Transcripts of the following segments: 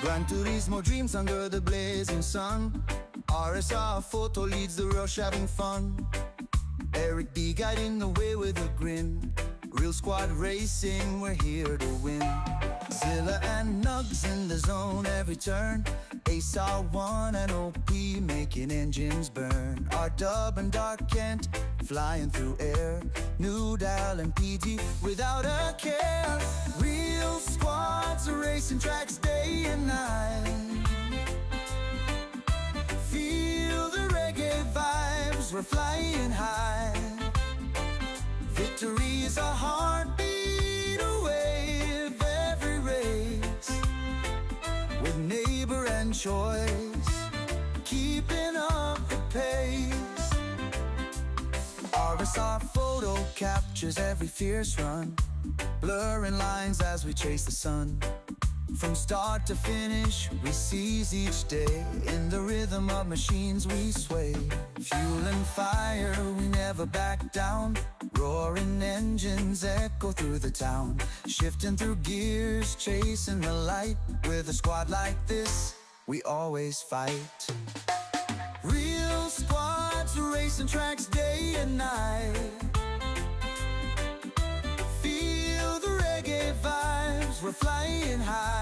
Gran Turismo dreams under the blazing sun. RSR photo leads the rush having fun. Eric B guiding the way with a grin. Real squad racing, we're here to win. Zilla and Nugs in the zone every turn. Ace R1 and OP making engines burn. R-Dub and Dark Kent flying through air. New Dial and PG without a care. Real squads racing tracks day and night. Feel the reggae vibes, we're flying high. Victory is a heartbeat away of every race. With neighbor and choice, keeping up the pace. RSR photo captures every fierce run, blurring lines as we chase the sun. From start to finish, we seize each day. In the rhythm of machines we sway. Fuel and fire, we never back down. Roaring engines echo through the town. Shifting through gears, chasing the light. With a squad like this, we always fight. Real squads racing tracks day and night. Feel the reggae vibes, we're flying high.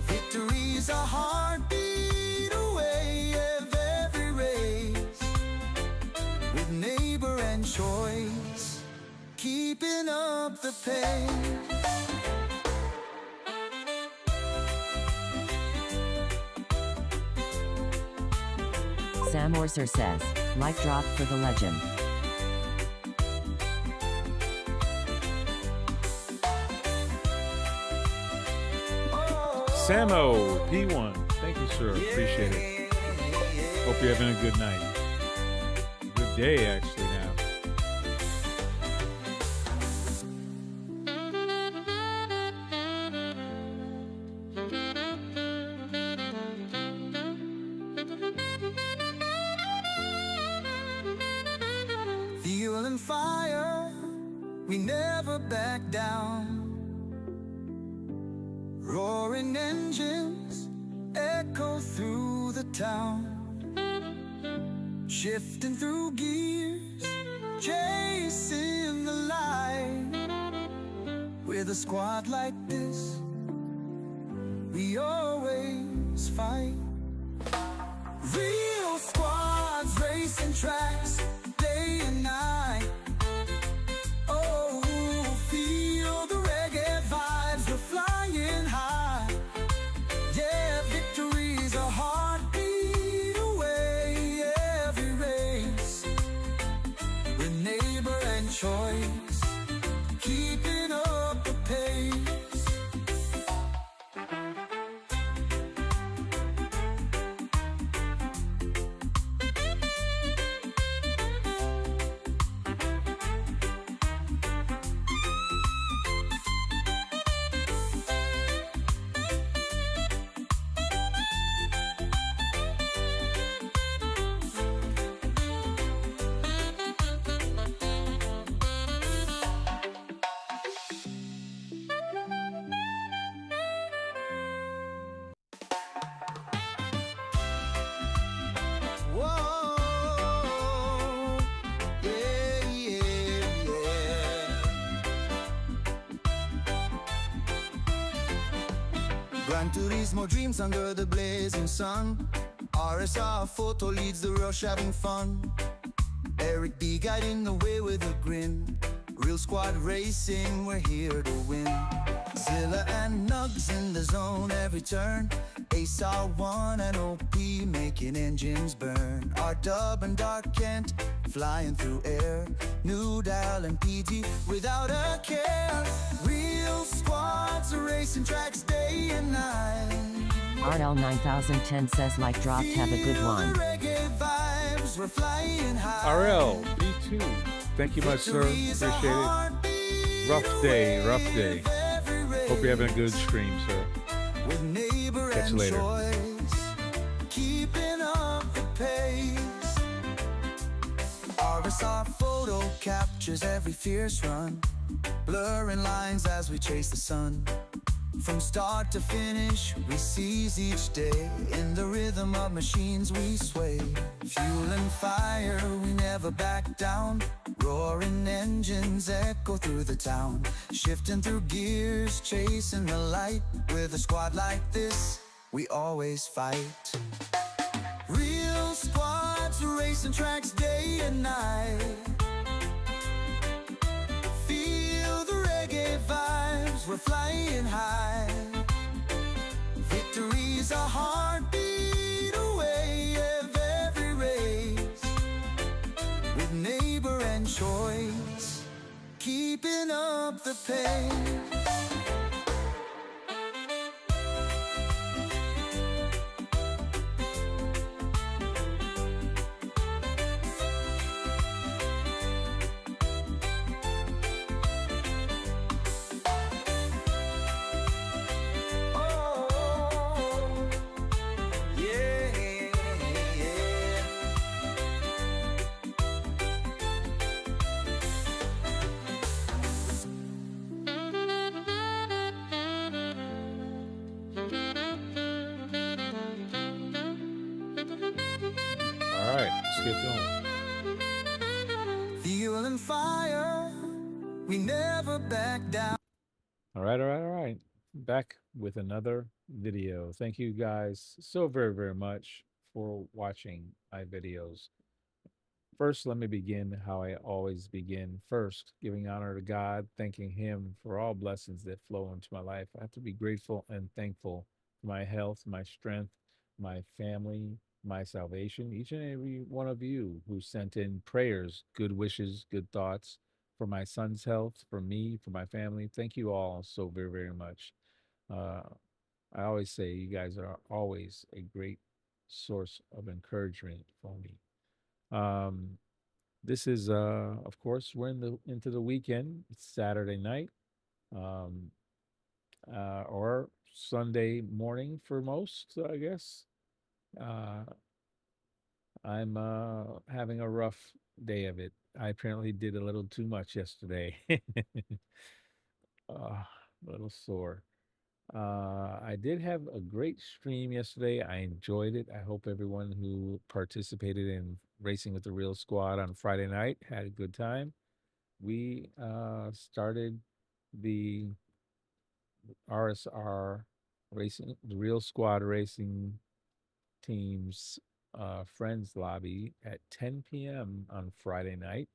Victory's a heartbeat away of every race. With neighbor and choice, keeping up the pace. Sam Orser says, "Mic drop for the legend." Samo P1, thank you, sir. Appreciate it. Hope you're having a good night. Good day, actually, now. Fuel and fire, we never back down. Roaring engines echo through the town. Shifting through gears, chasing the light. With a squad like this, we always fight. Real squads racing tracks day and night. Oh, feel the reggae vibes, we're flying high. Yeah, victory's a heartbeat away every race. With neighbor and choice, keeping up the pace. Gran Turismo dreams under the blazing sun. RSR photo leads the rush having fun. Eric B guiding the way with a grin. Real squad racing, we're here to win. Zilla and Nugs in the zone every turn. Ace R1 and OP making engines burn. R-Dub and Dark Kent flying through air. New Dial and PG without a care. Real squads racing tracks day and night. RL 9010 says, "Like dropped, have a good one." Vibes, we're flying high. RL B2, thank you much, sir. Appreciate it. Rough day, rough day. Hope you're having a good stream, sir. With neighbor Catch you and later. choice, keeping up the pace. RSR photo captures every fierce run, blurring lines as we chase the sun. From start to finish, we seize each day. In the rhythm of machines we sway. Fuel and fire, we never back down. Roaring engines echo through the town. Shifting through gears, chasing the light. With a squad like this, we always fight. Real squads racing tracks day and night. Feel the reggae vibes, we're flying high. Victory's a heartbeat away of every race. With neighbor and choice, keeping up the pace. All right, let's get going. Fuel and fire, we never back down. All right. Back with another video. Thank you guys so very much for watching my videos. First, let me begin how I always begin. First, giving honor to God, thanking Him for all blessings that flow into my life. I have to be grateful and thankful for my health, my strength, my family, my salvation. Each and every one of you who sent in prayers, good wishes, good thoughts for my son's health, for me, for my family. Thank you all so very much. I always say you guys are always a great source of encouragement for me. This is of course we're into the weekend. It's Saturday night, um, or Sunday morning for most, I guess. I'm having a rough day of it. I apparently did a little too much yesterday. A little sore. I did have a great stream yesterday. I enjoyed it. I hope everyone who participated in Racing with the Real Squad on Friday night had a good time. We started the RSR Racing, the Real Squad Racing Team's Friends Lobby at 10 p.m. on Friday night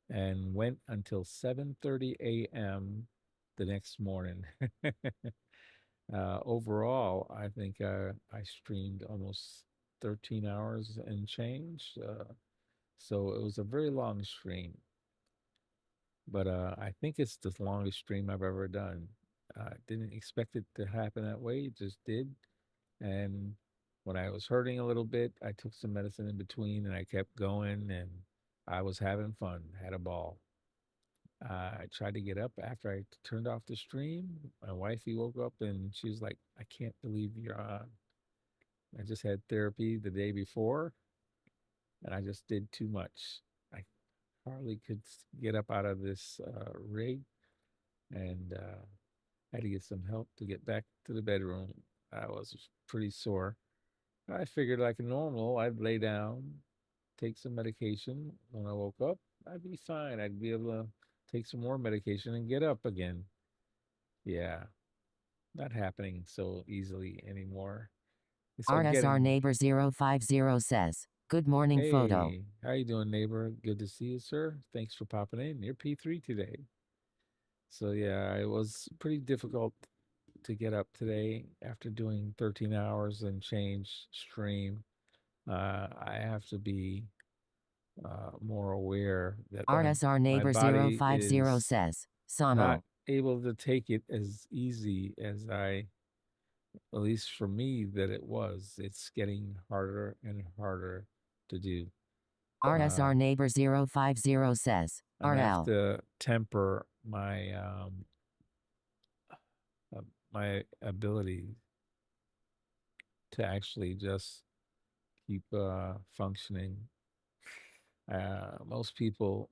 and went until 7:30 a.m. the next morning. Overall, I think I streamed almost 13 hours and change. So it was a very long stream. But I think it's the longest stream I've ever done. I didn't expect it to happen that way. It just did. And when I was hurting a little bit, I took some medicine in between and I kept going and I was having fun, had a ball. I tried to get up after I turned off the stream. My wifey woke up and she was like, I can't believe you're on. I just had therapy the day before and I just did too much. I hardly could get up out of this rig and had to get some help to get back to the bedroom. I was pretty sore. I figured like normal, I'd lay down, take some medication. When I woke up, I'd be fine. I'd be able to take some more medication and get up again. Yeah, not happening so easily anymore. So I'm RSR getting, Neighbor 050 says, Good morning photo. hey, how you doing, neighbor? Good to see you, sir. Thanks for popping in. You're P3 today. So yeah, it was pretty difficult to get up today after doing 13 hours and change stream. I have to be more aware that RSR my Neighbor body 050 is says, not Samo. able to take it as easy as at least for me, that it was. It's getting harder and harder to do. RSR Neighbor 050 says, I have RL. to temper my ability to actually just keep functioning. Most people,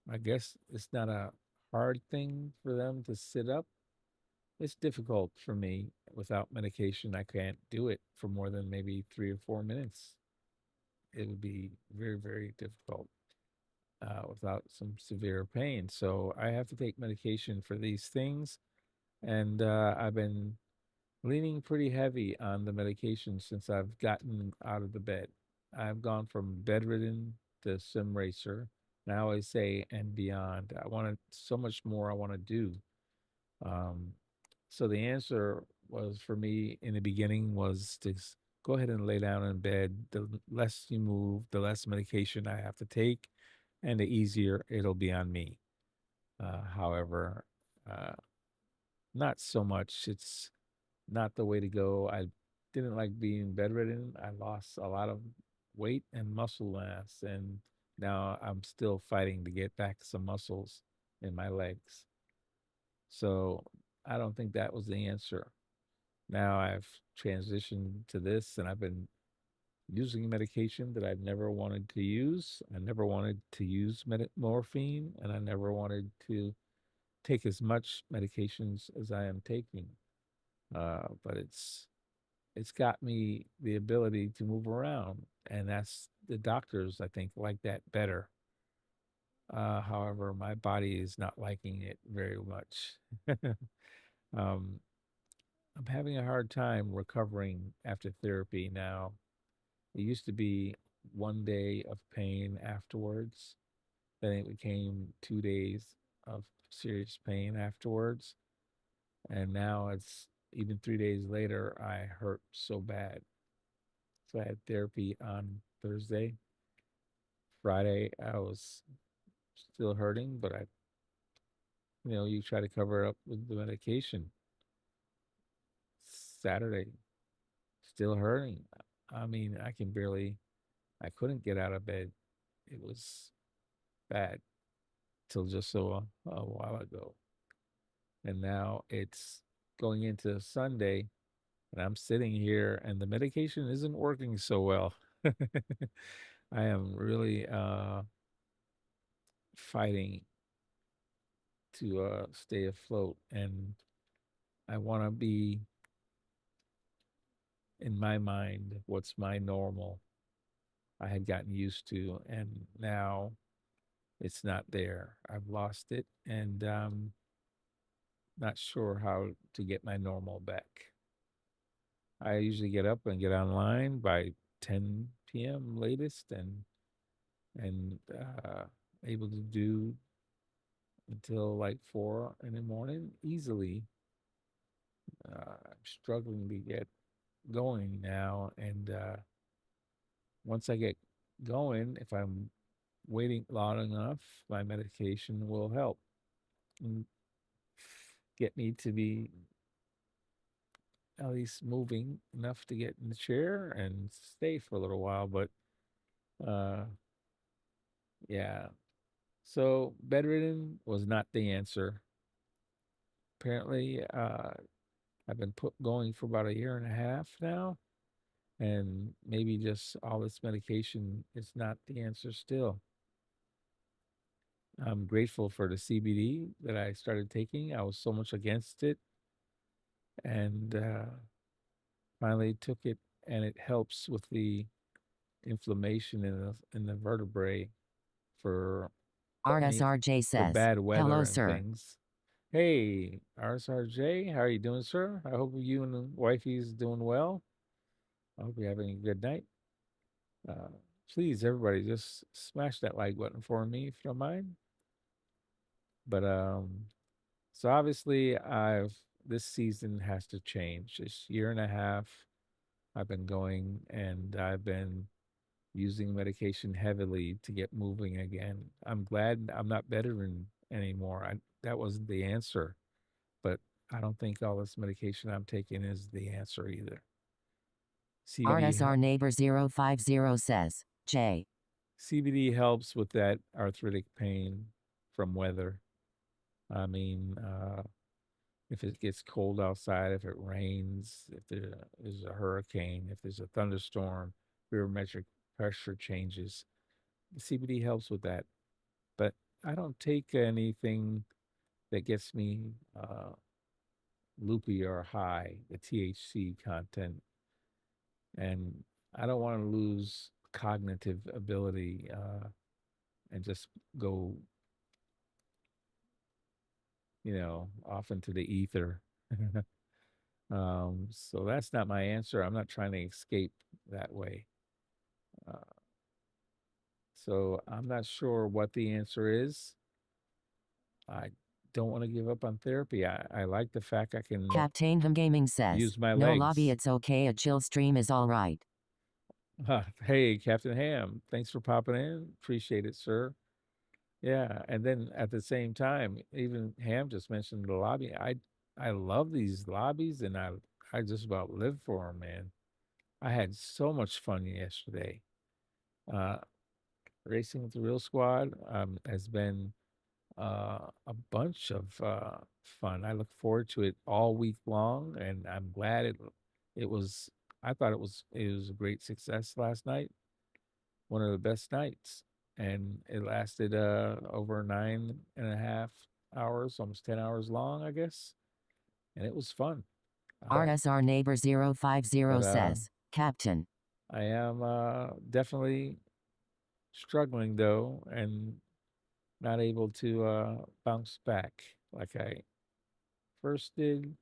I guess it's not a hard thing for them to sit up, it's difficult for me without medication. I can't do it for more than maybe 3 or 4 minutes. It would be very, very difficult without some severe pain. So I have to take medication for these things. And I've been leaning pretty heavy on the medication since I've gotten out of the bed. I've gone from bedridden to sim racer. Now I say and beyond. I want to so much more I want to do. Um, so the answer was for me in the beginning was to go ahead and lay down in bed. The less you move, the less medication I have to take, and the easier it'll be on me. However, uh, not so much. It's not the way to go. I didn't like being bedridden. I lost a lot of weight and muscle mass, and now I'm still fighting to get back some muscles in my legs. So I don't think that was the answer. Now I've transitioned to this, and I've been using medication that I've never wanted to use. I never wanted to use morphine, and I never wanted to take as much medications as I am taking. But it's got me the ability to move around, and that's the doctors I think like that better. However, my body is not liking it very much. um, I'm having a hard time recovering after therapy now. It used to be 1 day of pain afterwards, then it became 2 days of serious pain afterwards, and now it's even 3 days later. I hurt so bad. So I had therapy on Thursday. Friday, I was still hurting, but you try to cover it up with the medication. Saturday, still hurting. I mean, I couldn't get out of bed. It was bad till just a while ago. And now it's going into Sunday, and I'm sitting here, and the medication isn't working so well. I am really fighting to stay afloat, and I want to be in my mind what's my normal I had gotten used to, and now it's not there. I've lost it, and not sure how to get my normal back. I usually get up and get online by 10 p.m. latest, and able to do until like 4 in the morning easily. I'm struggling to get going now, and once I get going, if I'm waiting long enough, my medication will help and get me to be at least moving enough to get in the chair and stay for a little while. But uh, yeah, so bedridden was not the answer. Apparently, I've been going for about a year and a half now, and maybe just all this medication is not the answer still. I'm grateful for the CBD that I started taking. I was so much against it, and finally took it, and it helps with the inflammation in the vertebrae for me RSRJ for says, bad weather hello, and sir. things. Hey, RSRJ, how are you doing, sir? I hope you and the wifey's doing well. I hope you're having a good night. Uh, Please, everybody, just smash that like button for me if you don't mind. But so obviously, I've this season has to change. This year and a half, I've been going, and I've been using medication heavily to get moving again. I'm glad I'm not bedridden anymore. That wasn't the answer, but I don't think all this medication I'm taking is the answer either. RSR Neighbor 050 says, J. CBD helps with that arthritic pain from weather. I mean, if it gets cold outside, if it rains, if there is a hurricane, if there's a thunderstorm, barometric pressure changes, the CBD helps with that. But I don't take anything that gets me loopy or high, the THC content, and I don't want to lose cognitive ability and just go, off into the ether. So that's not my answer. I'm not trying to escape that way. Uh, so I'm not sure what the answer is. I don't want to give up on therapy. I like the fact I can Captain Hum Gaming says, use my no lobby, legs. it's okay, a chill stream is alright. Hey, Captain Ham, thanks for popping in. Appreciate it, sir. Yeah, and then at the same time, even Ham just mentioned the lobby. I love these lobbies, and I just about live for them, man. I had so much fun yesterday. Uh, Racing with the Real Squad has been a bunch of fun. I look forward to it all week long, and I'm glad it was. I thought it was a great success last night, one of the best nights, and it lasted over 9.5 hours, almost 10 hours long, I guess, and it was fun. RSR Neighbor 050 But says, Captain. I am definitely struggling though, and not able to bounce back like I first did.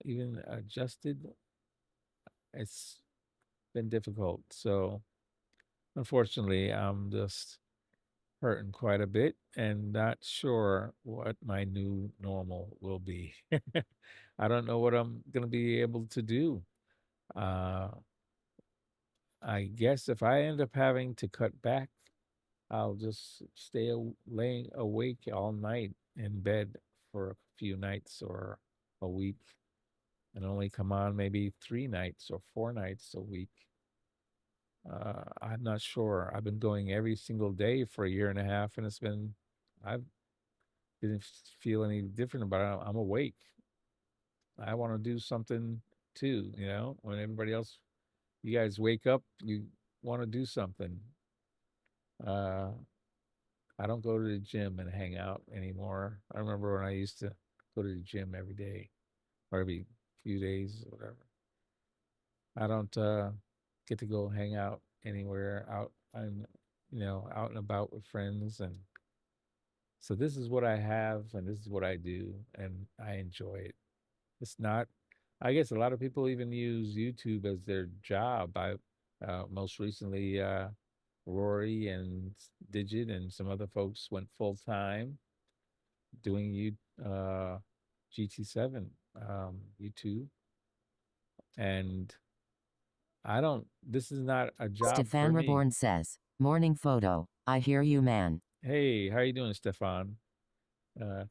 Even adjusted, it's been difficult. So unfortunately, I'm just hurting quite a bit and not sure what my new normal will be. I don't know what I'm going to be able to do. Uh, I guess if I end up having to cut back, I'll just stay laying awake all night in bed for a few nights or a week and only come on maybe 3 nights or 4 nights a week. I'm not sure. I've been going every single day for a year and a half, and I didn't feel any different about it. I'm awake. I want to do something too, when everybody else, you guys wake up, you want to do something. Uh, I don't go to the gym and hang out anymore. I remember when I used to go to the gym every day or every few days or whatever. I don't get to go hang out anywhere out. I'm, out and about with friends, and so this is what I have, and this is what I do, and I enjoy it. It's not. I guess a lot of people even use YouTube as their job. I most recently, Rory and Digit and some other folks went full time doing GT7 YouTube, and I don't. This is not a job for Stefan me. Reborn says, morning photo. I hear you, man. Hey, how you doing, Stefan?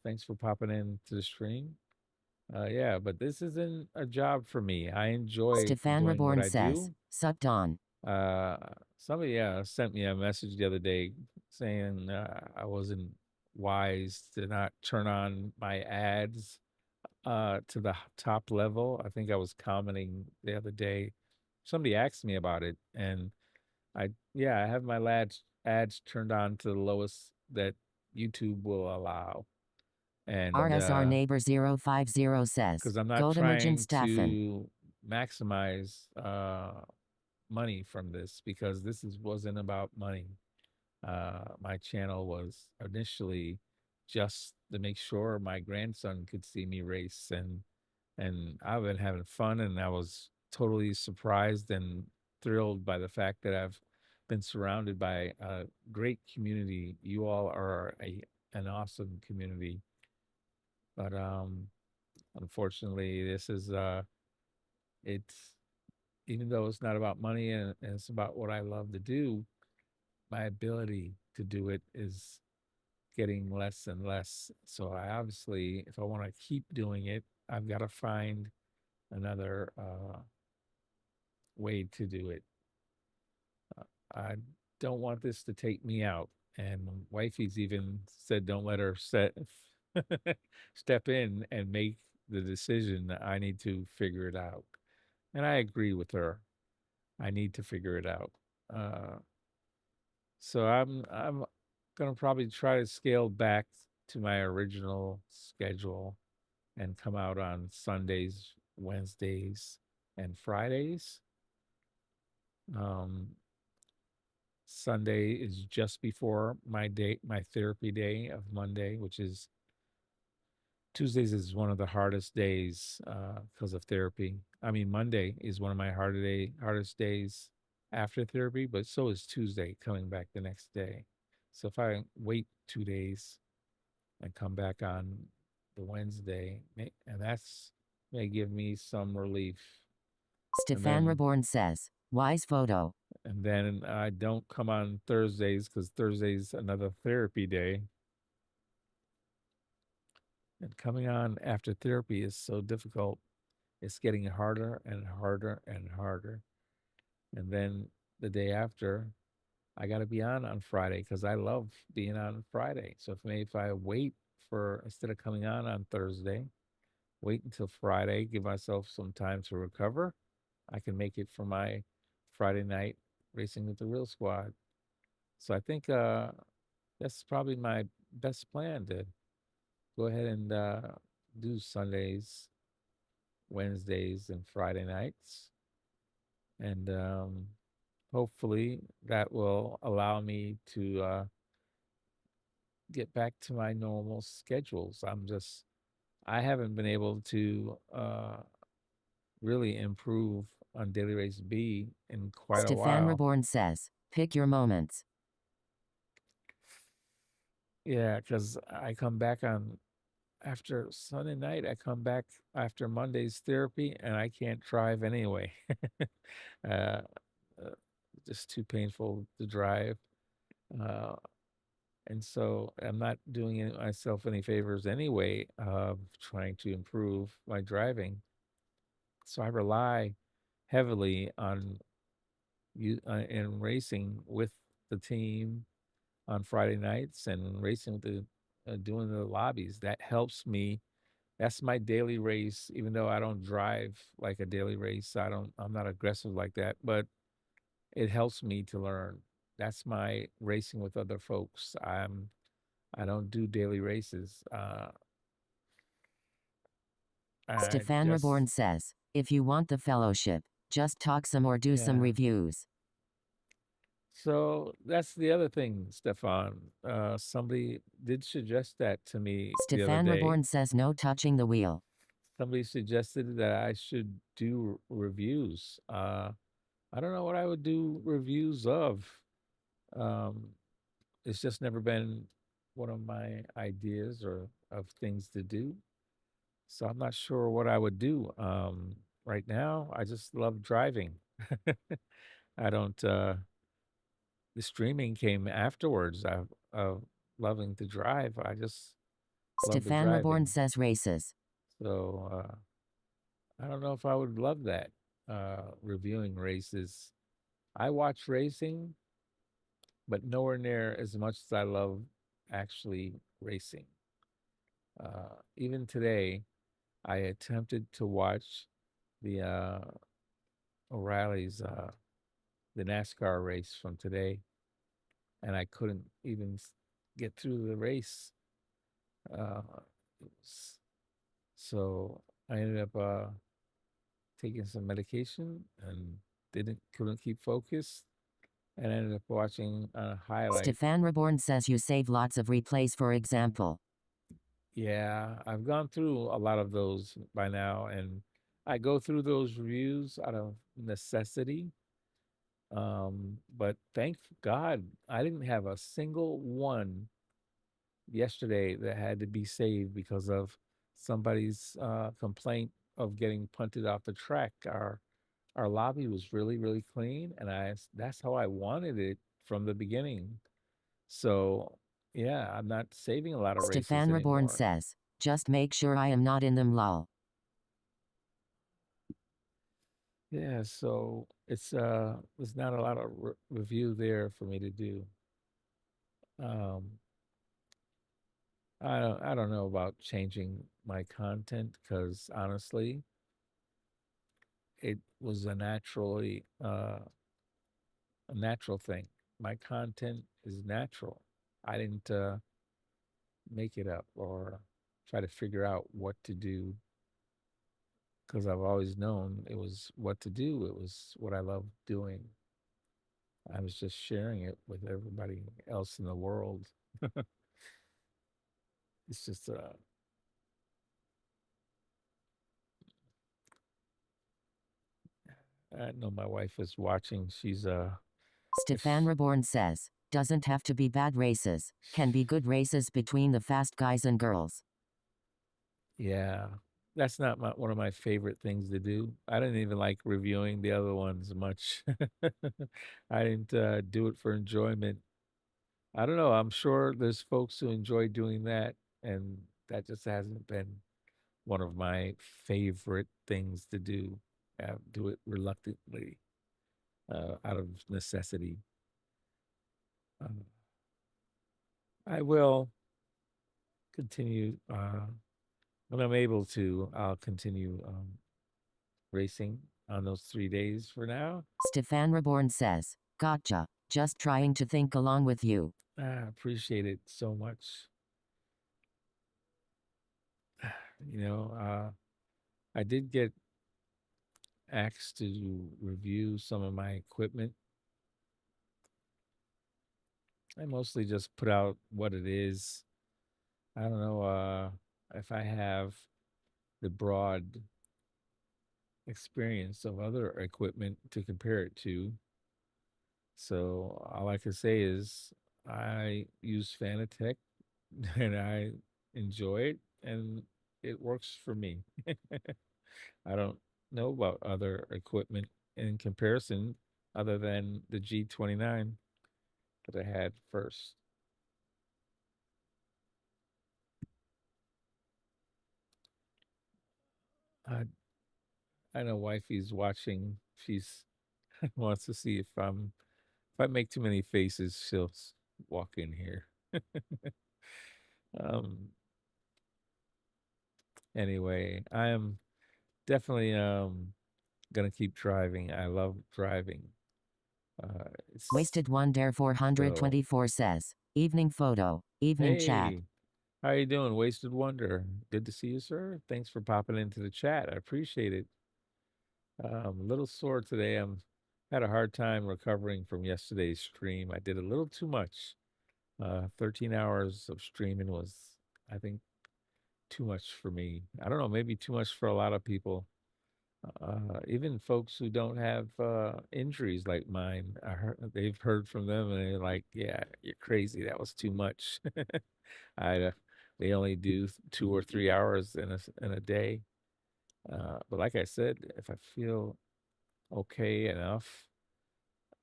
Thanks for popping in to the stream. Yeah, but this isn't a job for me. I enjoy Stefan doing what Reborn I says, do. sucked on. Uh, Somebody sent me a message the other day saying I wasn't wise to not turn on my ads to the top level. I think I was commenting the other day. Somebody asked me about it, and I have my ads turned on to the lowest that YouTube will allow, and RSR Neighbor 050 says, because I'm not go to Merchant trying Staffen. to maximize money from this, because wasn't about money. My channel was initially just to make sure my grandson could see me race, and I've been having fun, and I was totally surprised and thrilled by the fact that I've been surrounded by a great community. You all are an awesome community, but unfortunately, this is it's even though it's not about money, and it's about what I love to do, my ability to do it is getting less and less. So I obviously, if I want to keep doing it, I've got to find another way to do it. I don't want this to take me out. And wifey's even said, don't let her step in and make the decision. That I need to figure it out. And I agree with her. I need to figure it out. Uh, so I'm gonna probably try to scale back to my original schedule and come out on Sundays, Wednesdays, and Fridays. Um, Sunday is just before my therapy day of Monday, which is Tuesdays is one of the hardest days because of therapy. I mean, Monday is one of my hardest days after therapy, but so is Tuesday coming back the next day. So if I wait 2 days and come back on the Wednesday, and that's may give me some relief. And Stefan then Reborn says, wise photo. I don't come on Thursdays because Thursday's another therapy day. And coming on after therapy is so difficult. It's getting harder and harder and harder. And then the day after, I got to be on Friday because I love being on Friday. So if I wait for, instead of coming on Thursday, wait until Friday, give myself some time to recover, I can make it for my Friday night racing with the real squad. So I think that's probably my best plan to go ahead and do Sundays, Wednesdays, and Friday nights. And hopefully that will allow me to get back to my normal schedules. I haven't been able to really improve on Daily Race B in quite a Stefan while. Reborn says, pick your moments. Yeah, because I come back on after Sunday night, I come back after Monday's therapy and I can't drive anyway. uh, uh, just too painful to drive. Uh, and so I'm not doing myself any favors anyway of trying to improve my driving. So I rely heavily on you in racing with the team on Friday nights and racing with the doing the lobbies. That helps me. That's my daily race. Even though I don't drive like a daily race, I'm not aggressive like that, but it helps me to learn. That's my racing with other folks. I don't do daily races. I Stefan just Reborn says, if you want the fellowship, just talk some or do some yeah. reviews. So that's the other thing, Stefan. Somebody did suggest that to me the other Stefan day. Reborn says no touching the wheel. Somebody suggested that I should do reviews. I don't know what I would do reviews of. Um, it's just never been one of my ideas or of things to do. So I'm not sure what I would do. Right now, I just love driving. I don't. The streaming came afterwards. Loving to drive. I just love the Stefan Reborn driving. says races. So I don't know if I would love that. Reviewing races. I watch racing, but nowhere near as much as I love actually racing. Even today, I attempted to watch the O'Reilly's the NASCAR race from today, and I couldn't even get through the race. Uh, so I ended up taking some medication and didn't couldn't keep focus, and ended up watching a highlight. Stefan Reborn says you save lots of replays, for example. Yeah, I've gone through a lot of those by now, and I go through those reviews out of necessity. But thank God I didn't have a single one yesterday that had to be saved because of somebody's complaint of getting punted off the track. Our lobby was really, really clean, and that's how I wanted it from the beginning. So yeah, I'm not saving a lot of races Stefan Reborn anymore. says, just make sure I am not in them, lol. Yeah, so there's not a lot of review there for me to do. Um, I don't know about changing my content because honestly, it was a natural thing. My content is natural. I didn't make it up or try to figure out what to do because I've always known it was what to do. It was what I love doing. I was just sharing it with everybody else in the world. It's just I know my wife is watching. She's Stefan Reborn says, doesn't have to be bad races, can be good races between the fast guys and girls. yeah, that's not one of my favorite things to do. I didn't even like reviewing the other ones much. I didn't do it for enjoyment. I don't know. I'm sure there's folks who enjoy doing that, and that just hasn't been one of my favorite things to do. I do it reluctantly, out of necessity. Um, I will continue when I'm able to. I'll continue racing on those 3 days for now. Stefan Reborn says, gotcha, just trying to think along with you. I appreciate it so much. You know, I did get asked to review some of my equipment. I mostly just put out what it is. I don't know if I have the broad experience of other equipment to compare it to. So all I can say is I use Fanatec and I enjoy it and it works for me. I don't know about other equipment in comparison other than the G29 that I had first. I know wifey's watching. She's wants to see if I make too many faces, she'll walk in here. um anyway, I am definitely gonna keep driving. I love driving. It's Wasted One Dare so 424 says, evening photo, evening chat. hey, how you doing, Wasted Wonder? Good to see you, sir. Thanks for popping into the chat. I appreciate it. A little sore today. I'm had a hard time recovering from yesterday's stream. I did a little too much. 13 hours of streaming was, I think, too much for me. I don't know, maybe too much for a lot of people. Even folks who don't have injuries like mine, they've heard from them and they're like, "Yeah, you're crazy. That was too much." I They only do 2 or 3 hours in a day. But like I said, if I feel okay enough,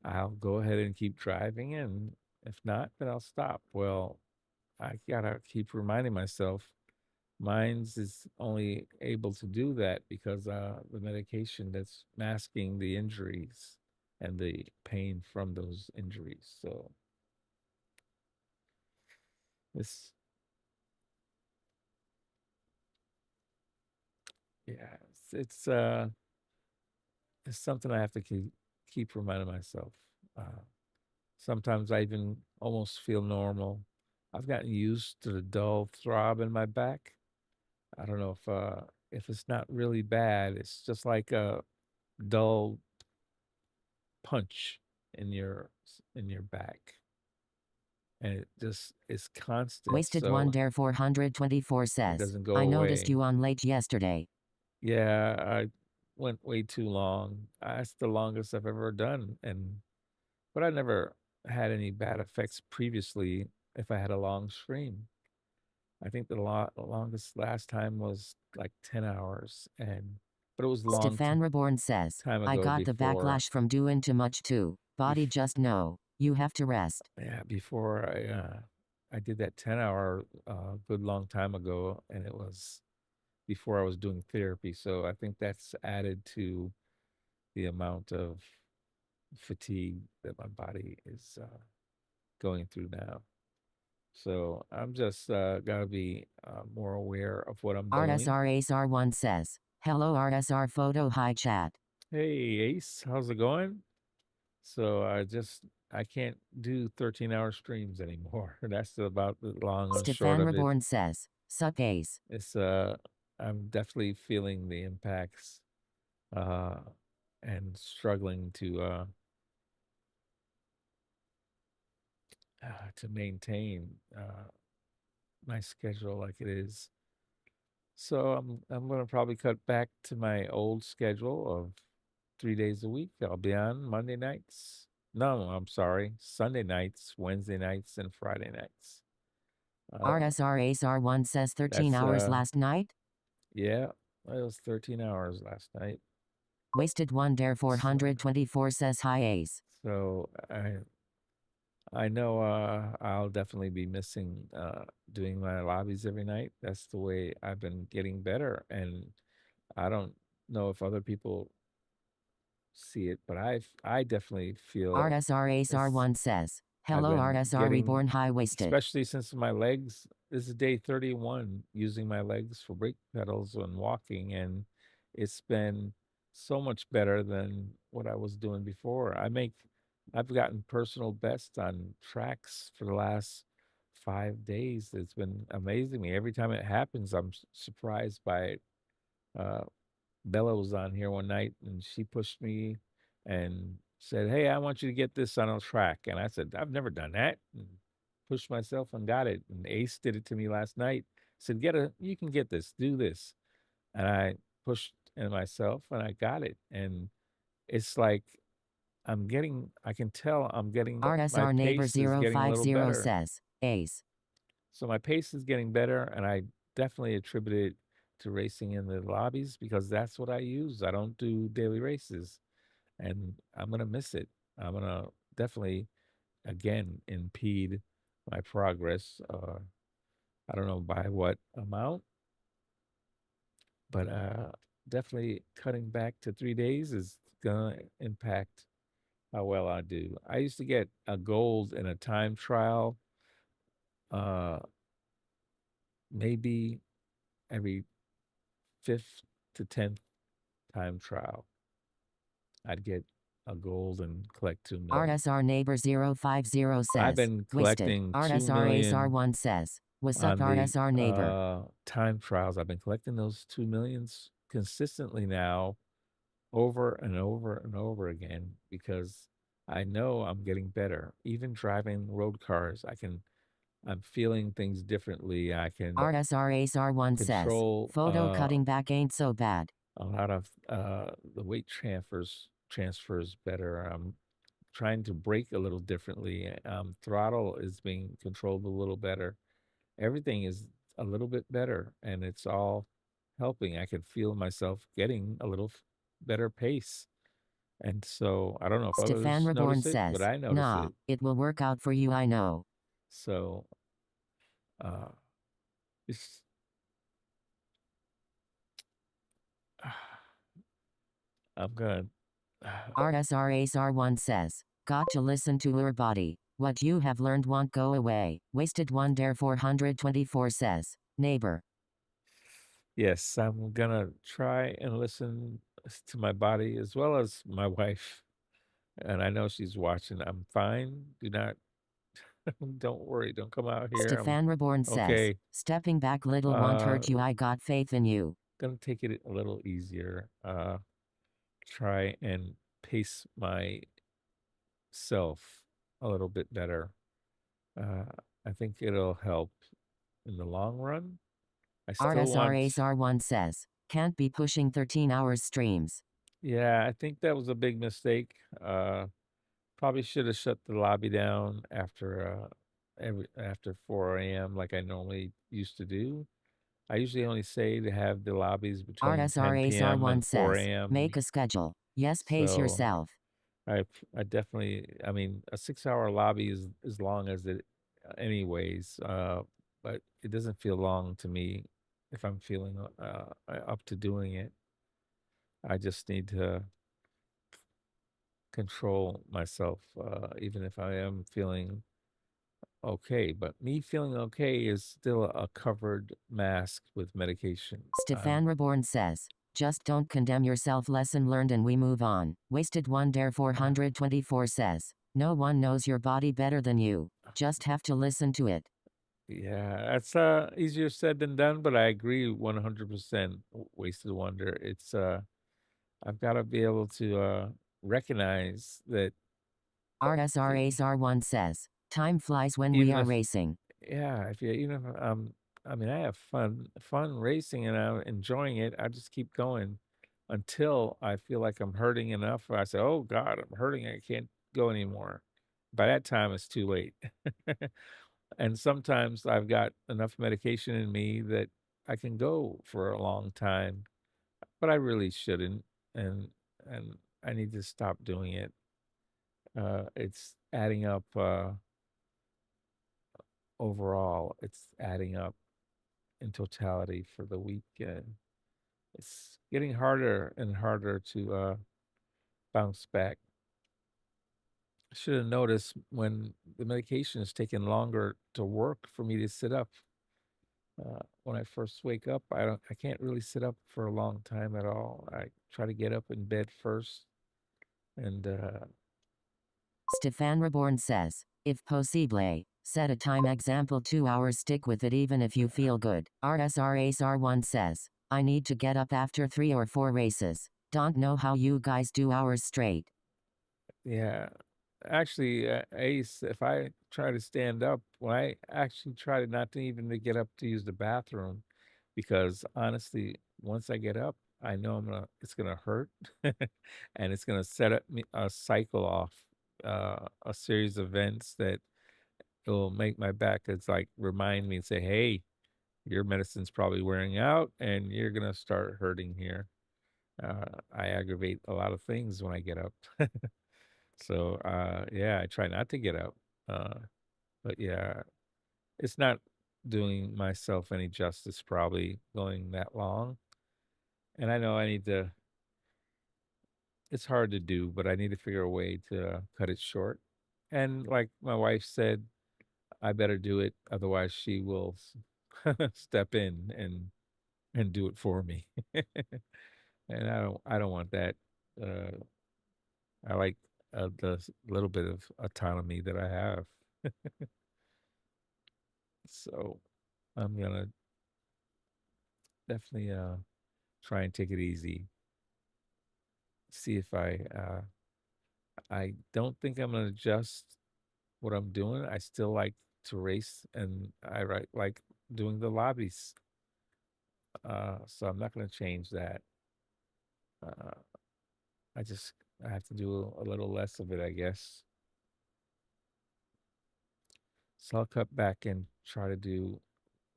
I'll go ahead and keep driving, and if not, then I'll stop. Well, I gotta keep reminding myself mine's is only able to do that because the medication that's masking the injuries and the pain from those injuries. So this, yeah, it's something I have to keep reminding myself. Uh, Sometimes I even almost feel normal. I've gotten used to the dull throb in my back. I don't know if it's not really bad. It's just like a dull punch in your back, and it just is constant. Wasted One So Dare 424 it says, doesn't go I noticed away. you on late yesterday. Yeah, I went way too long. That's the longest I've ever done, and but I never had any bad effects previously. If I had a long stream, I think the longest last time was like 10 hours, and but it was a long Stefan Reborn says, time I ago got the before. backlash from doing too much too. Body bef- just know. You have to rest. yeah, before I did that 10 hour good long time ago, and it was before I was doing therapy. So I think that's added to the amount of fatigue that my body is going through now. So I'm just gotta be more aware of what I'm doing. RSR Ace R1 says, hello RSR photo hi chat. Hey Ace, how's it going? So I can't do 13-hour streams anymore. That's about the long and short Stefan of it. Reborn says, Sup Ace. It's I'm definitely feeling the impacts uh and struggling to maintain my schedule like it is. So I'm gonna probably cut back to my old schedule of 3 days a week. I'll be on Monday nights. No, I'm sorry, Sunday nights, Wednesday nights, and Friday nights. RSR Ace R1 says 13 That's hours last night. yeah, it was 13 hours last night. Wasted 1 Dare So, 424 says hi Ace. so I know I'll definitely be missing doing my lobbies every night. That's the way I've been getting better, and I don't know if other people see it, but I definitely feel RSR Ace it's R1 says, I've hello been RSR getting, Reborn High Wasted. especially since my legs. This is day 31 using my legs for brake pedals and walking, and it's been so much better than what I was doing before. I've gotten personal best on tracks for the last 5 days. It's been amazing me. Every time it happens, I'm surprised by it. Uh, Bella was on here one night and she pushed me and said, "Hey, I want you to get this on a track." And I said, "I've never done that." And pushed myself and got it. And Ace did it to me last night. Said, you can get this, do this." And I pushed in myself and I got it. And it's like I can tell I'm getting, my RSR Neighbor pace is getting a little 050 better. says, Ace. So my pace is getting better, and I definitely attribute it to racing in the lobbies because that's what I use. I don't do daily races, and I'm gonna miss it. I'm gonna definitely again impede my progress. I don't know by what amount, but definitely cutting back to 3 days is gonna impact how well I do. I used to get a gold in a time trial, uh, maybe every fifth to 10th time trial. I'd get a gold and collect 2 million. RSR Neighbor 050 I've says, been wasted. collecting two RSR Ace million R1 says, what's up on the RSR Neighbor? time trials. I've been collecting those 2 millions consistently now, over and over and over again, because I know I'm getting better. Even driving road cars, I'm feeling things differently. I can RSR Ace R1 says, control photo cutting back ain't so bad. a lot of the weight transfers better. I'm trying to brake a little differently. Throttle is being controlled a little better. Everything is a little bit better, and it's all helping. I can feel myself getting a little better pace. And so I don't know if Stefan others Reborn notice it, but says, I notice nah, it. it will work out for you I know. So uh, it's I'm gonna RSR Ace R1 says, got to listen to your body. What you have learned won't go away. Wasted 1 Dare 424 says, neighbor. yes, I'm gonna try and listen to my body as well as my wife. And I know she's watching. I'm fine. Do not, don't worry. Don't come out here. I'm Stefan Reborn says, okay. stepping back little won't Uh, hurt you I got faith in you. gonna take it a little easier. Try and pace myself a little bit better. Uh, I think it'll help in the long run. I still RSR want, Ace R1 says, can't be pushing 13 hours streams. yeah, I think that was a big mistake. Probably should have shut the lobby down after 4 a.m. like I normally used to do. I usually only say to have the lobbies between RSR 10 Ace p.m. R1 and 4 says, a.m. make a schedule. Yes, pace So yourself. I definitely, I mean, a 6 hour lobby is as long as it anyways, but it doesn't feel long to me if I'm feeling up to doing it. I just need to control myself, even if I am feeling okay. But me feeling okay is still a covered mask with medication. Stefan Reborn says, just don't condemn yourself. Lesson learned and we move on. Wasted 1 Dare 424 says, no one knows your body better than you. Just have to listen to it. Yeah, that's easier said than done, but I agree 100%. Wasted wonder. It's I've got to be able to recognize that e- RSRASR1 says, time flies when we even are if racing. yeah, if you even if I mean I have fun racing and I'm enjoying it. I just keep going until I feel like I'm hurting enough where I say, "Oh God, I'm hurting. I can't go anymore." By that time it's too late. And sometimes I've got enough medication in me that I can go for a long time, but I really shouldn't, and and I need to stop doing it. It's adding up overall. It's adding up in totality for the weekend. It's getting harder and harder to bounce back. I should have noticed when the medication is taking longer to work for me to sit up. When I first wake up, I can't really sit up for a long time at all. I try to get up in bed first, and Stefan Reborn says, if possible, set a time example 2 hours, stick with it even if you feel good. RSRASR1 says, I need to get up after 3 or 4 races. Don't know how you guys do hours straight. yeah. Actually, Ace, if I try to stand up, when I actually try to not to even to get up to use the bathroom, because honestly, once I get up, I know it's gonna hurt, and it's gonna set up a cycle off, a series of events that will make my back. It's like remind me and say, "Hey, your medicine's probably wearing out, and you're gonna start hurting here." I aggravate a lot of things when I get up. So, yeah, I try not to get up. Uh, but yeah, it's not doing myself any justice probably going that long. And I know I need to, it's hard to do, but I need to figure a way to cut it short. And like my wife said, I better do it, otherwise she will step in and do it for me. And I don't want that. Uh, I like little bit of autonomy that I have. So I'm gonna definitely try and take it easy. See if I don't think I'm gonna adjust what I'm doing. I still like to race and like doing the lobbies. So I'm not gonna change that. Uh, I have to do a little less of it, I guess. So I'll cut back and try to do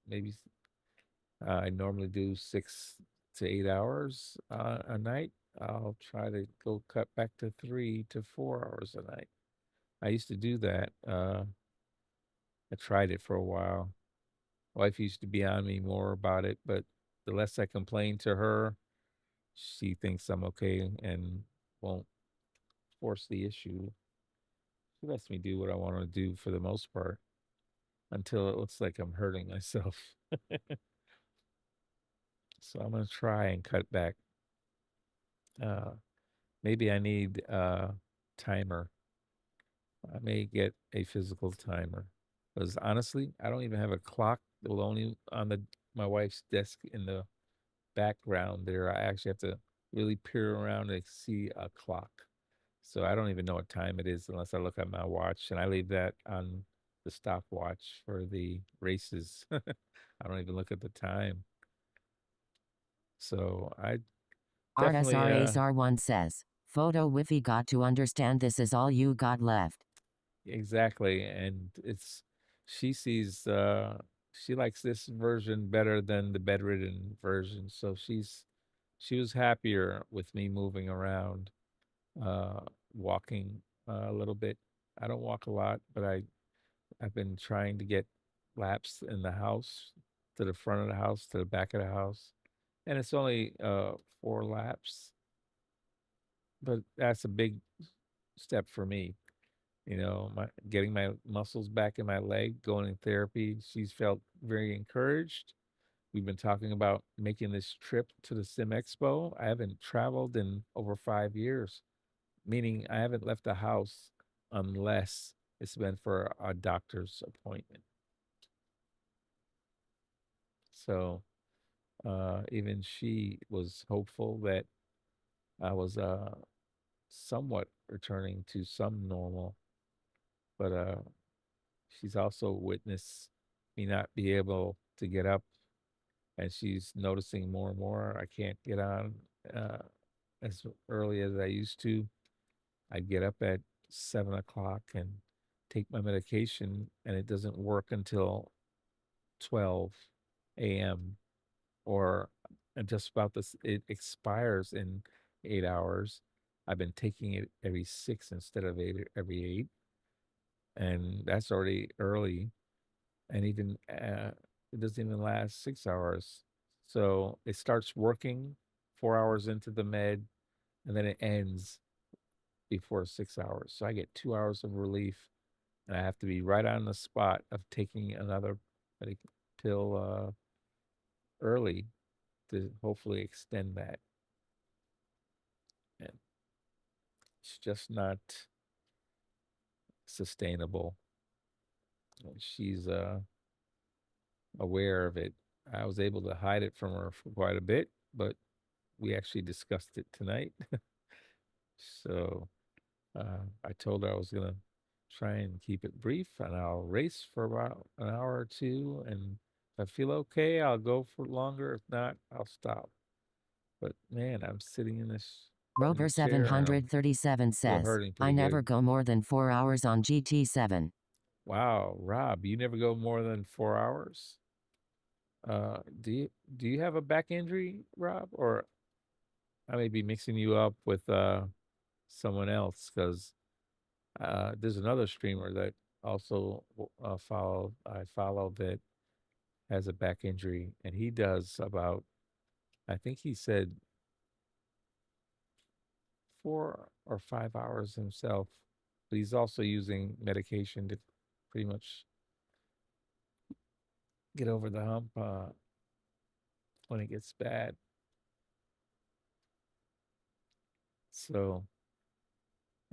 maybe I normally do 6 to 8 hours a night. I'll try to go cut back to 3 to 4 hours a night. I used to do that. I tried it for a while. Wife used to be on me more about it, but the less I complain to her, she thinks I'm okay and won't force the issue. She lets me do what I want to do for the most part until it looks like I'm hurting myself. So I'm gonna try and cut back. Uh, Maybe I need a timer. I may get a physical timer. Because honestly, I don't even have a clock. It will only on the my wife's desk in the background there. I actually have to really peer around to see a clock. So I don't even know what time it is unless I look at my watch, and I leave that on the stopwatch for the races. I don't even look at the time. So I definitely RSRASR1 says, Photo Wi-Fi got to understand this is all you got left. exactly, and it's she sees she likes this version better than the bedridden version, so she was happier with me moving around, uh walking a little bit. I don't walk a lot, but I've been trying to get laps in the house, to the front of the house, to the back of the house, and it's only 4 laps, but that's a big step for me. You know, my getting my muscles back in my leg, going in therapy. She's felt very encouraged. We've been talking about making this trip to the Sim Expo. I haven't traveled in over 5 years, meaning I haven't left the house unless it's been for a doctor's appointment. So even she was hopeful that I was somewhat returning to some normal, but she's also witnessed me not be able to get up, and she's noticing more and more I can't get on uh, as early as I used to. I'd get up at 7 o'clock and take my medication, and it doesn't work until 12 a.m. or just about this. It expires in 8 hours. I've been taking it every six instead of every eight, and that's already early. And even it doesn't even last 6 hours. So it starts working 4 hours into the med, and then it ends before 6 hours. So I get 2 hours of relief, and I have to be right on the spot of taking another pill early to hopefully extend that. And it's just not sustainable. She's aware of it. I was able to hide it from her for quite a bit, but we actually discussed it tonight. So I told her I was going to try and keep it brief, and I'll race for about an hour or two. And if I feel okay, I'll go for longer. If not, I'll stop. But man, I'm sitting in Rover the chair and I'm 737 still says, hurting I pretty never good. go more than 4 hours on GT7. Wow, Rob, you never go more than 4 hours. Do you have a back injury, Rob, or I may be mixing you up with someone else because there's another streamer that also I follow that has a back injury, and he does about, I think he said 4 or 5 hours himself, but he's also using medication to pretty much get over the hump when it gets bad. So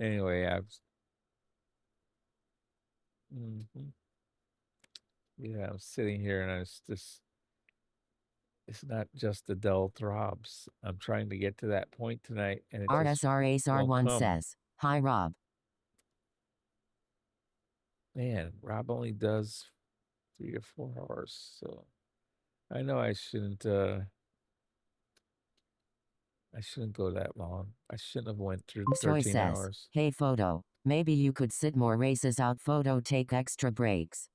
anyway, mhm, yeah, I'm sitting here and it's not just the dull throbs. I'm trying to get to that point tonight, and it just RSR won't ASR1 come. says, Hi Rob. Man, Rob only does 3 or 4 hours, so I know I shouldn't go that long. I shouldn't have went through Mstoy 13 says, hours. Hey Photo. Maybe you could sit more races out. Photo take extra breaks.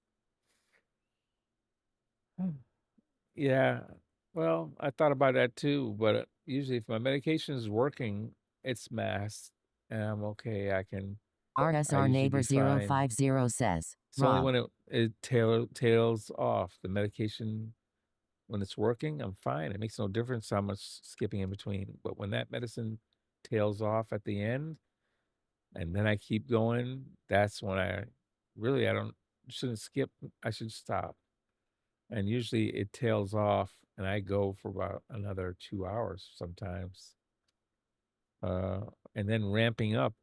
Yeah. Well, I thought about that too, but usually if my medication is working, it's masked and I'm okay. I RSR usually be Neighbor fine. 050 says, It's only Rob. when it tails off the medication. When it's working, I'm fine. It makes no difference how much skipping in between. But when that medicine tails off at the end and then I keep going, that's when I don't shouldn't skip. I should stop. And usually it tails off and I go for about another 2 hours sometimes. Uh, and then ramping up,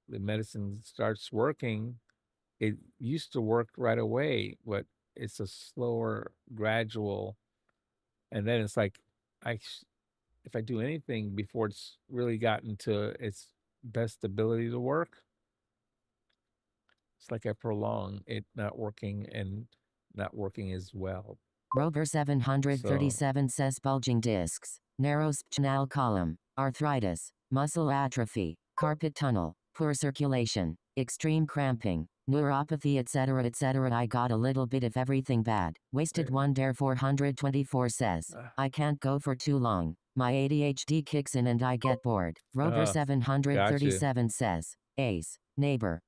the medicine starts working. It used to work right away, but it's a slower, gradual. And then it's like, if I do anything before it's really gotten to its best ability to work, it's like I prolong it not working and not working as well. Rover So 737 says bulging discs, narrow spinal column, arthritis, muscle atrophy, carpet tunnel, poor circulation, extreme cramping, neuropathy, etc. etc. I got a little bit of everything bad. Wasted eh, one dare 424 says, uh, I can't go for too long. My ADHD kicks in and I get bored. Rover uh, got you. 737 says, Ace, neighbor.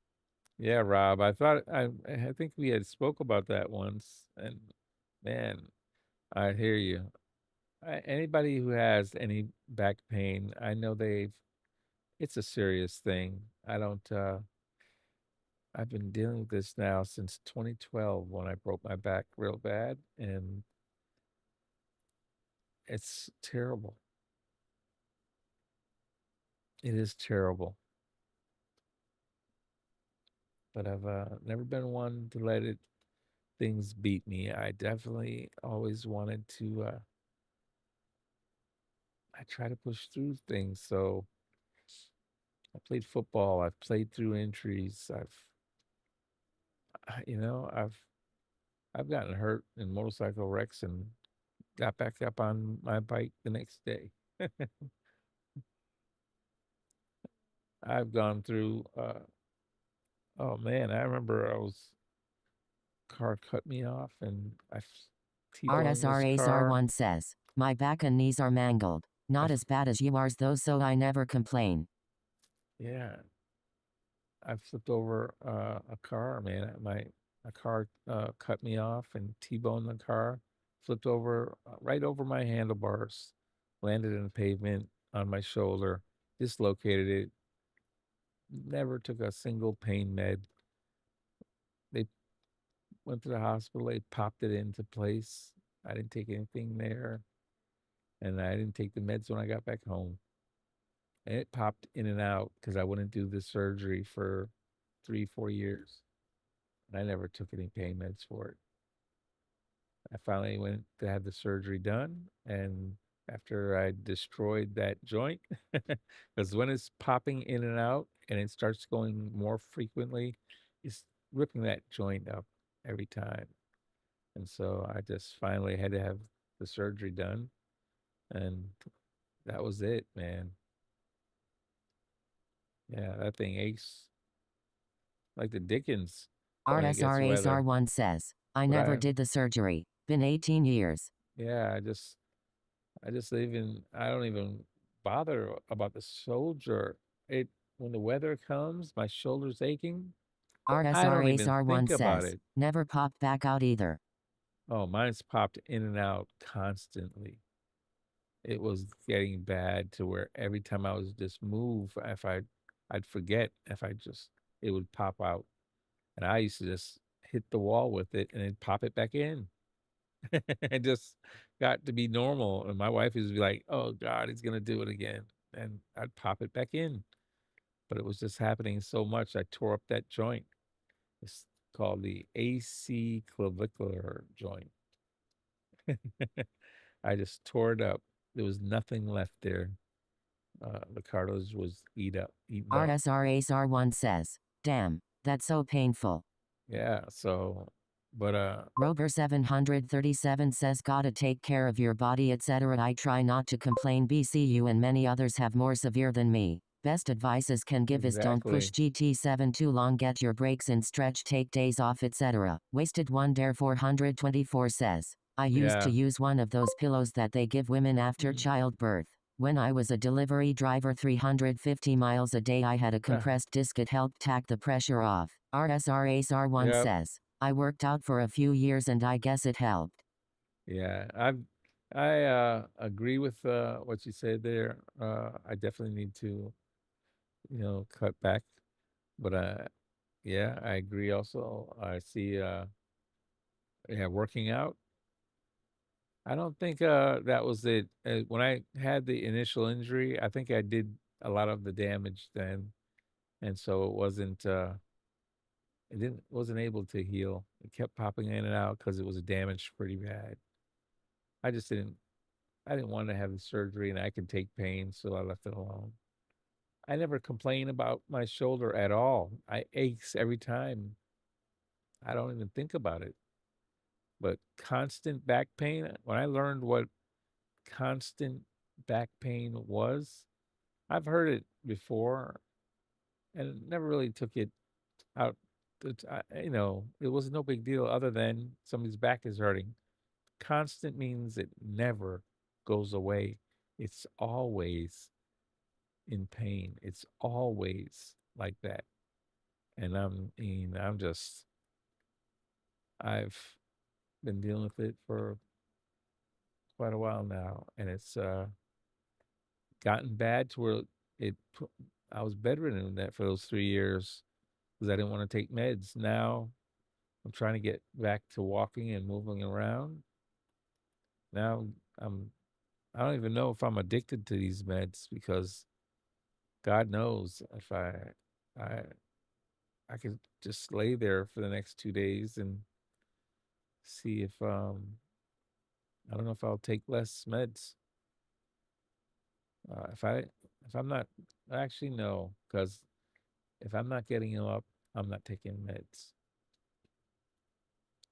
Yeah, Rob. I think we had spoke about that once, and man, I hear you. Anybody who has any back pain, I know it's a serious thing. I don't. I've been dealing with this now since 2012 when I broke my back real bad, and it's terrible. It is terrible. But I've never been one to let it things beat me. I definitely always wanted to. I try to push through things. So I played football. I've played through injuries. I've gotten hurt in motorcycle wrecks and got back up on my bike the next day. I've gone through. Oh man, I remember I was car cut me off and T-boned this car. RSRASR1 says, my back and knees are mangled. I Not f- as bad as yours though, so I never complain. yeah, I flipped over a car, man. A car cut me off and T-boned the car. Flipped over right over my handlebars, landed in the pavement on my shoulder, dislocated it. Never took a single pain med. They went to the hospital. They popped it into place. I didn't take anything there, and I didn't take the meds when I got back home. And it popped in and out because I wouldn't do the surgery for 3, 4 years. And I never took any pain meds for it. I finally went to have the surgery done. And after I destroyed that joint, because when it's popping in and out and it starts going more frequently, it's ripping that joint up every time. And so I just finally had to have the surgery done. And that was it, man. Yeah, that thing aches like the Dickens when it gets weather. RSRASR1 says, I But never I, did the surgery. Been 18 years. yeah, I don't even bother about the soldier. It When the weather comes, my shoulder's aching. I don't even RSRASR1 think about says, it. never popped back out either. Oh, mine's popped in and out constantly. It was getting bad to where every time I was just move, I'd forget if I just it would pop out, and I used to just hit the wall with it and then pop it back in. It just got to be normal, and my wife used to be like, "Oh God, he's gonna do it again," and I'd pop it back in. But it was just happening so much, I tore up that joint. It's called the AC clavicular joint. I just tore it up. There was nothing left there. The cartilage was eaten up. RSRASR1 says, damn, that's so painful. Yeah. So, but Rober 737 says gotta take care of your body etc. I try not to complain BCU and many others have more severe than me. Best advices can give is don't push exactly. GT7 too long, get your breaks in, stretch, take days off etc. Wasted one dare 424 says, I used to Yeah. use one of those pillows that they give women after Mm. childbirth. When I was a delivery driver 350 miles a day I had a Ah, compressed disc, it helped take the pressure off. RSRASR1 yep. says, I worked out for a few years and I guess it helped. Yeah. I agree with what you said there. I definitely need to, cut back. But yeah, I agree also. I see yeah, working out. I don't think that was it. When I had the initial injury, I think I did a lot of the damage then, and so it didn't wasn't able to heal. It kept popping in and out because it was damaged pretty bad. I just I didn't want to have the surgery, and I could take pain, so I left it alone. I never complain about my shoulder at all. I aches every time. I don't even think about it. But constant back pain, when I learned what constant back pain was, I've heard it before and never really took it out. It was no big deal other than somebody's back is hurting. Constant means it never goes away. It's always in pain. It's always like that. And I've been dealing with it for quite a while now, and it's gotten bad to where it. I was bedridden in that for those 3 years because I didn't want to take meds. Now I'm trying to get back to walking and moving around. Now I'm. I don't even know if I'm addicted to these meds because God knows if I I could just lay there for the next 2 days and see if I don't know if I'll take less meds. If I'm not, actually no, because if I'm not getting them up, I'm not taking meds.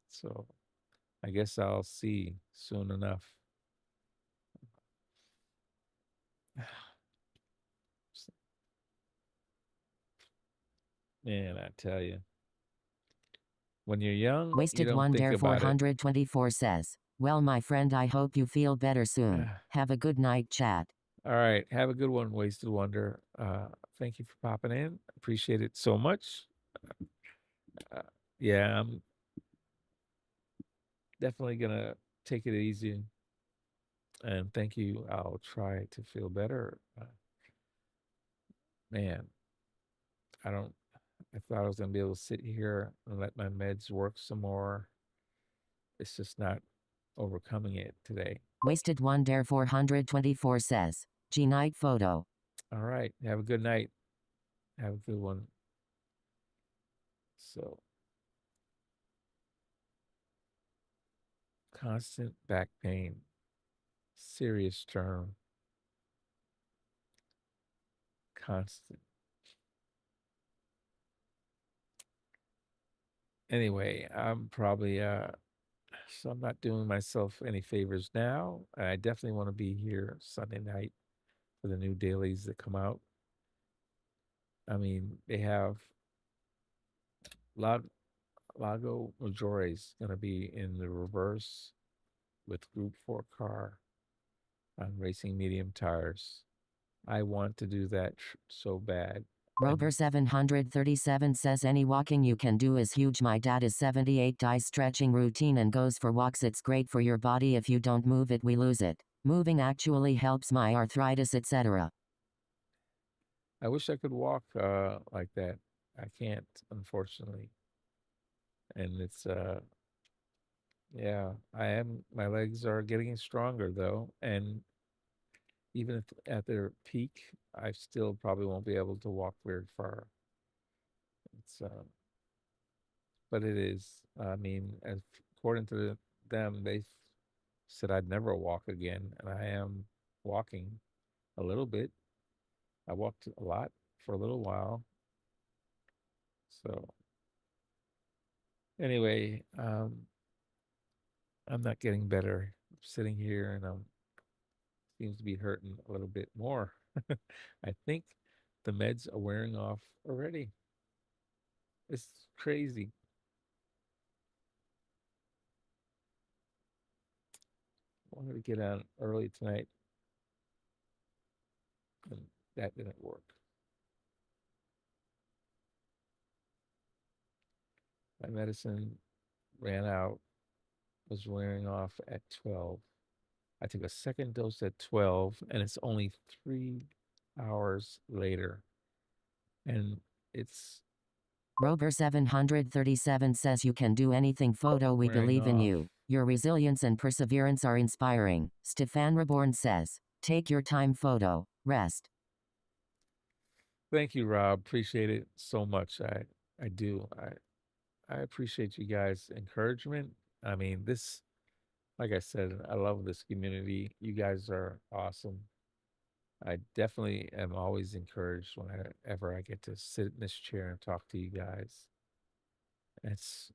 So I guess I'll see soon enough. Man, I tell you, when you're young, you Wasted don't One think Dare about it. 424 says, well, my friend, I hope you feel better soon. Have a good night, chat. All right, have a good one, Wasted Wonder. Thank you for popping in. Appreciate it so much. Uh, yeah, I'm definitely gonna take it easy. And thank you. I'll try to feel better. Man, I don't. I thought I was gonna be able to sit here and let my meds work some more. It's just not overcoming it today. Wasted One Dare 424 says, G night photo. All right. Have a good night. Have a good one. So, constant back pain, serious term, constant. Anyway, I'm probably so I'm not doing myself any favors now. I definitely want to be here Sunday night for the new dailies that come out. I mean, they have Lag- Lago Majore's going to be in the reverse with Group 4 car on racing medium tires. I want to do that so bad. Rover 737 says any walking you can do is huge. My dad is 78, does stretching routine and goes for walks. It's great for your body. If you don't move it, we lose it. Moving actually helps my arthritis, etc. I wish I could walk like that. I can't, unfortunately. And it's yeah, I am. My legs are getting stronger though, and even if at their peak, I still probably won't be able to walk very far. It's but it is. I mean, as according to them, they said I'd never walk again, and I am walking a little bit. I walked a lot for a little while. So anyway, I'm not getting better. I'm sitting here and I'm seems to be hurting a little bit more. I think the meds are wearing off already. It's crazy. I wanted to get out early tonight, and that didn't work. My medicine ran out, was wearing off at 12. I took a second dose at 12, and it's only 3 hours later. And it's Rover 737 says you can do anything. Photo, we wearing believe in off. you. Your resilience and perseverance are inspiring. Stefan Reborn says, take your time. Photo, rest. Thank you, Rob. Appreciate it so much. I do. I appreciate you guys' encouragement. I mean, this, like I said, I love this community. You guys are awesome. I definitely am always encouraged whenever I get to sit in this chair and talk to you guys. It's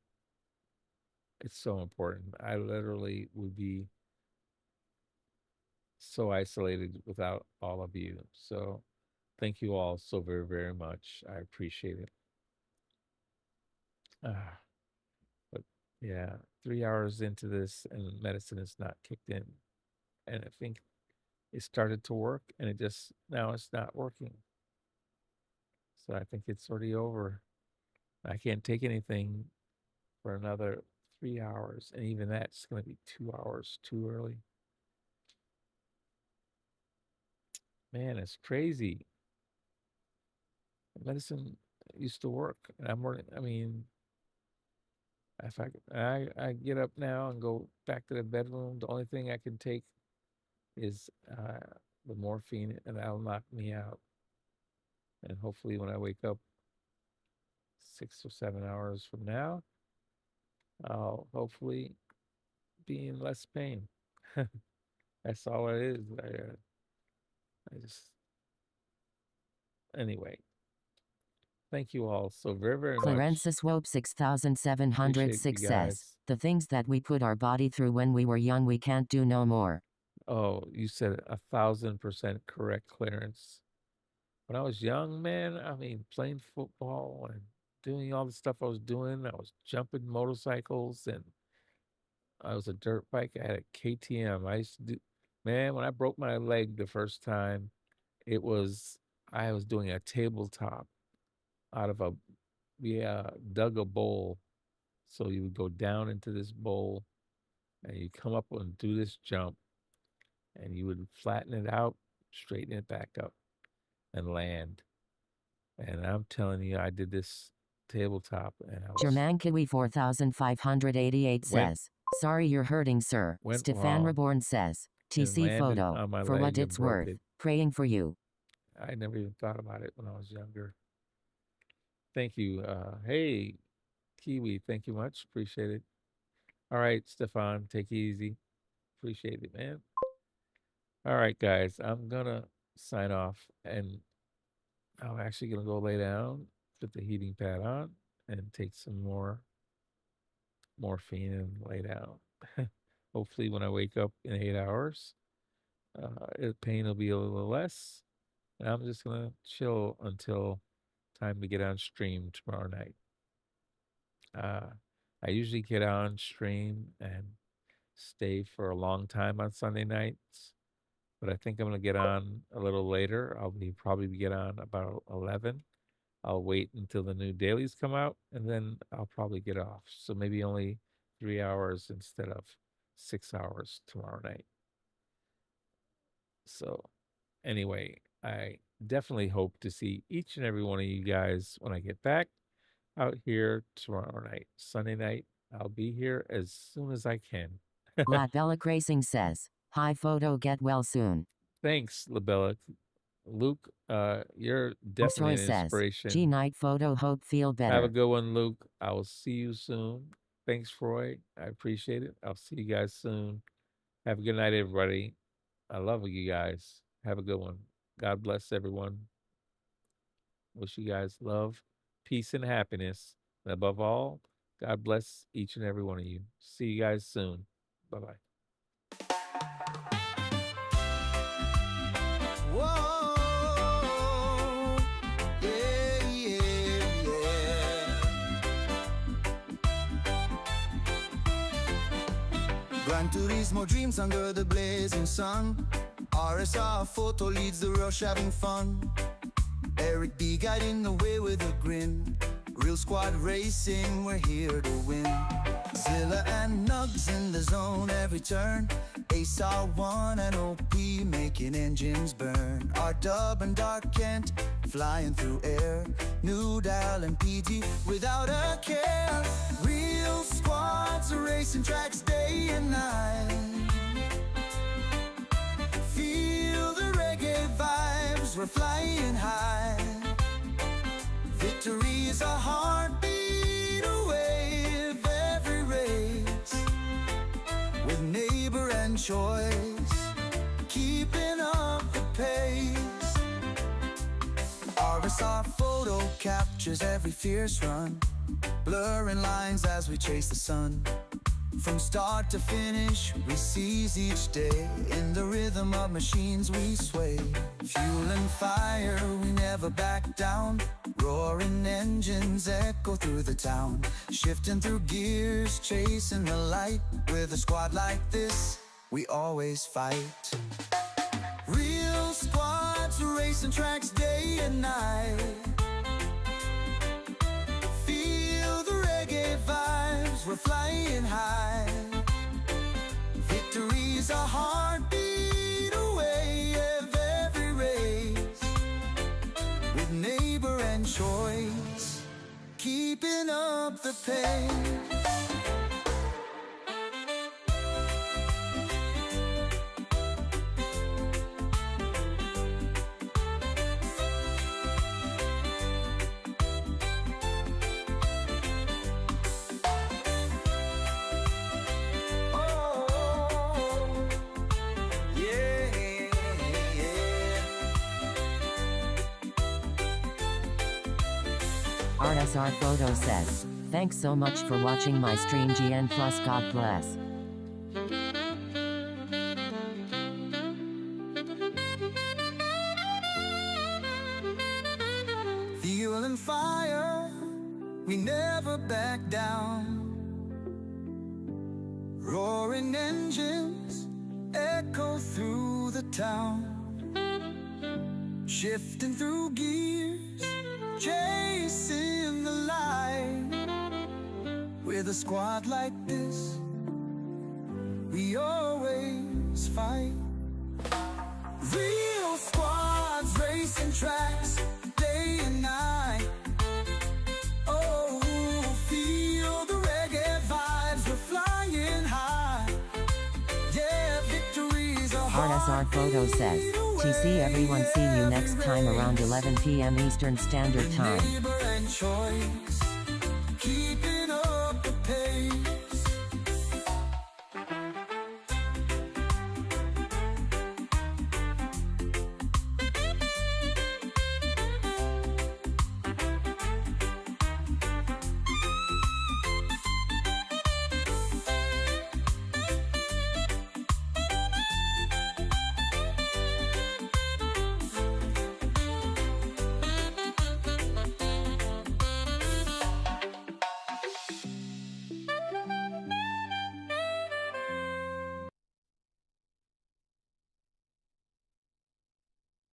it's so important. I literally would be so isolated without all of you. So thank you all so very, very much. I appreciate it. Ah, but yeah, 3 hours into this and medicine is not kicked in. And I think it started to work and it just now it's not working. So I think it's already over. I can't take anything for another 3 hours. And even that's going to be 2 hours too early. Man, it's crazy. Medicine used to work. And I'm working, I mean, if I get up now and go back to the bedroom, the only thing I can take is the morphine and that'll knock me out. And hopefully when I wake up 6 or 7 hours from now, I'll hopefully be in less pain. That's all it is. I just anyway. Thank you all so very very much. Clarensis Swope Appreciate you 6706 says, guys. the things that we put our body through when we were young we can't do no more. Oh, you said 1,000% correct, Clarence. When I was young, man, I mean, playing football and doing all the stuff I was doing, I was jumping motorcycles and I was a dirt bike. I had a KTM. I used to do, man, when I broke my leg the first time, it was, I was doing a tabletop out of a, we dug a bowl. So you would go down into this bowl and you come up and do this jump and you would flatten it out, straighten it back up and land. And I'm telling you, I did this tabletop and I was German Kiwi 4588 went says, sorry you're hurting, sir. went Stefan wrong Reborn says, and TC landed photo, on my for what leg and it's broke worth, it. praying for you. I never even thought about it when I was younger. Thank you. Hey, Kiwi, thank you much. Appreciate it. All right, Stefan, take it easy. Appreciate it, man. All right, guys, I'm gonna sign off and I'm actually gonna go lay down, put the heating pad on, and take some more morphine and lay down. Hopefully, when I wake up in 8 hours, pain will be a little less. And I'm just gonna chill until time to get on stream tomorrow night. I usually get on stream and stay for a long time on Sunday nights, but I think I'm gonna get on a little later. Probably get on about 11. I'll wait until the new dailies come out, and then I'll probably get off. So maybe only 3 hours instead of 6 hours tomorrow night. So anyway, I definitely hope to see each and every one of you guys when I get back out here tomorrow night. Sunday night, I'll be here as soon as I can. Latbella Racing says, hi photo, get well soon. Thanks, Labella. Luke, you're definitely an says, inspiration. G night photo, hope feel better. Have a good one, Luke. I will see you soon. Thanks, Roy. I appreciate it. I'll see you guys soon. Have a good night, everybody. I love you guys. Have a good one. God bless everyone. Wish you guys love, peace, and happiness. And above all, God bless each and every one of you. See you guys soon. Bye bye. Whoa, yeah, yeah, yeah. Gran Turismo dreams under the blazing sun. RSR photo leads the rush, having fun. Eric B guiding the way with a grin. Real squad racing, we're here to win. Zilla and Nugs in the zone every turn. Ace R1 and OP making engines burn. R-Dub and Dark Kent flying through air. New Dial and PG without a care. Real squads racing tracks day and night. Feel the reggae vibes, we're flying high. Victory is a heartbeat away of every race. With neighbor and choice, keeping up the pace. RSR photo captures every fierce run, blurring lines as we chase the sun. From start to finish, we seize each day. In the rhythm of machines we sway. Fuel and fire, we never back down. Roaring engines echo through the town. Shifting through gears, chasing the light. With a squad like this, we always fight. Real squads racing tracks day and night. Feel the reggae vibes, we're flying high. Victory's a heartbeat away of every race. With neighbor and choice, keeping up the pace. Oh. RSR Photo says, thanks so much for watching my stream GN Plus, God bless. Fuel and fire, we never back down. Roaring engines echo through the town. Shifting through gears, chasing the light. With a squad like this, we always fight. Real squads racing tracks, day and night. Oh, feel the reggae vibes, we're flying high. Yeah, victories are RSR Photo says, TC everyone, see you next time around 11 p.m. Eastern Standard Time. Neighbor and choice, keep